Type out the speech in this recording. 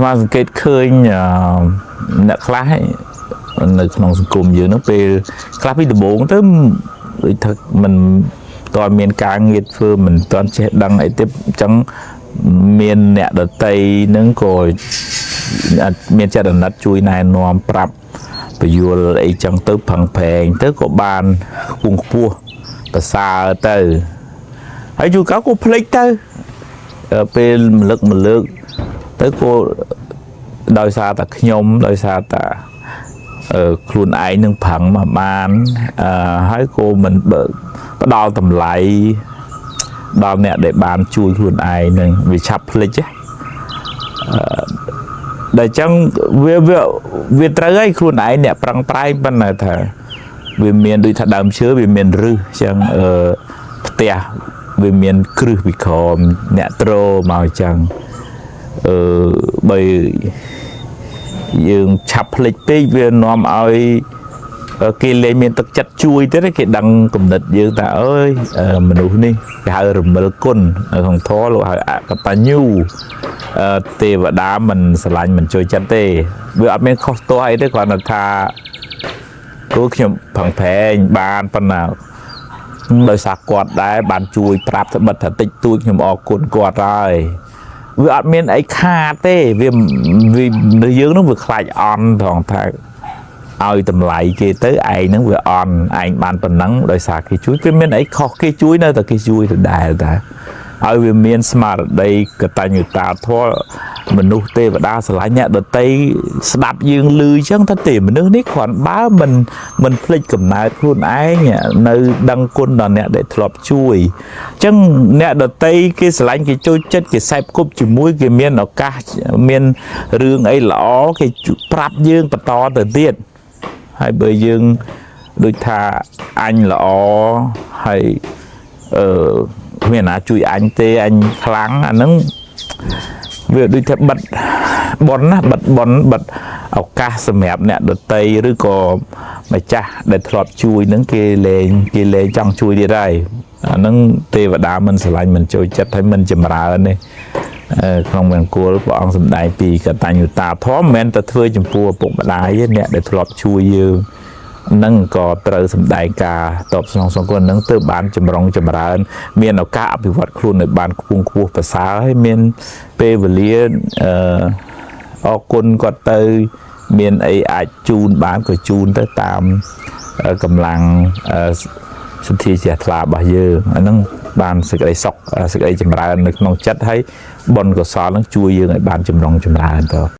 mà cái khơi nè khái nơiក្នុងសង្គមយើងហ្នឹងពេលខ្លះពីដំបូងទៅដូចថាมันតើមានការងារធ្វើមិនតន់ចេះដឹងអីទៀតអញ្ចឹងមានអ្នកដតីហ្នឹងក៏មានចិត្តអាណិតជួយណែនាំប្រាប់ពយល់អីចឹងទៅផឹងប្រែងទៅក៏បានគង់ខ្ពស់ប្រសើរទៅហើយយូរក៏ភ្លេចទៅពេលម្លឹកទៅក៏ដោយសារតែខ្ញុំដោយសារតែខ្លួនឯងនឹងប្រឹងមកបានហើយក៏មិនផ្ដល់តម្លៃដល់អ្នកដែលបានជួយខ្លួនឯងនឹងវាឆាប់ភ្លេចដែលចឹងវាត្រូវឲ្យខ្លួនឯងអ្នកប្រឹងប្រែងប៉ុន្តែថាវាមានដូចថាដើមឈើវាមានរឹសចឹងផ្ទះវាមានគ្រឹះពីក្រោមអ្នកត្រមកចឹងបើយើងឆាប់ភ្លេចពេកវានាំឲ្យគេលែងមានទឹកចិត្តជួយទៀតគេដឹងគំនិតយើងថាអើយមនុស្សនេះគេហៅរមិលគុណក្នុងធម៌លោកហៅអកតញ្ញូទេវតាមិនស្រឡាញ់មិនជួយចិត្តទេវាអត់មានខុសទោសអីទេគ្រាន់តែថាគូខ្ញុំផឹងប្រែងបានប៉ុណ្ណាដោយសារគាត់ដែរបានជួយប្រាប់ត្បិតថាតិចតួចខ្ញុំអរគុណគាត់ហើយវាអត់មានអីខាតទេវាយើងនឹងវាខ្លាចអន់ត្រង់ថាឲ្យតម្លៃគេទៅឯងនឹងវាអន់ឯងបានប៉ុណ្ណឹងដោយសារគេជួយវាមានអីខុសគេជួយនៅតែគេជួយដដែលតាឲ្យវាមានស្មារតីកតញ្ញូតាធម៌មនុស្សទេវតាស្រឡាញ់អ្នកដតីស្ដាប់យើងឮអញ្ចឹងថាទេមនុស្សនេះគ្រាន់បើមិនភ្លេចកំណើតខ្លួនឯងនៅដឹងគុណដល់អ្នកដែលធ្លាប់ជួយអញ្ចឹងអ្នកដតីគេស្រឡាញ់គេចូលចិត្តគេសែបគប់ជាមួយគេមានឱកាសមានរឿងអីល្អគេប្រាប់យើងបន្តទៅទៀតហើយបើយើងដូចថាអញល្អហើយគ្មានណាជួយអញទេអញខ្លាំងអាហ្នឹងវាដូចថាបិទបនណាបិទបនបិទឱកាសសម្រាប់អ្នកដតីឬក៏ម្ចាស់ដែលធ្លាប់ជួយហ្នឹងគេលែងចង់ជួយទៀតហើយអាហ្នឹងទេវតាមិនស្រឡាញ់មិនចូលចិត្តហើយមិនចម្រើនទេក្នុងមង្គលព្រះអង្គសម្ដែងពីកតញ្ញូតាធម៌មិនមែនតែធ្វើចំពោះឪពុកម្ដាយទេអ្នកដែលធ្លាប់ជួយយើងនឹងក៏ត្រូវសម្ដែងការតបស្នងសងគុណនឹងទើបបានចម្រុងចម្រើនមានឱកាសអភិវឌ្ឍខ្លួនឲ្យបានខ្ពង់ខ្ពស់ប្រសើរហើយមានពេលវេលាអរគុណគាត់ទៅមានអីអាចជូនបានក៏ជូនទៅតាមកម្លាំងសទ្ធាជ្រះថ្លារបស់យើងអាហ្នឹងបានសេចក្តីសុខសេចក្តីចម្រើននៅក្នុងចិត្តហើយបុណ្យកុសលនឹងជួយយើងឲ្យបានចម្រុងចម្រើនទៅ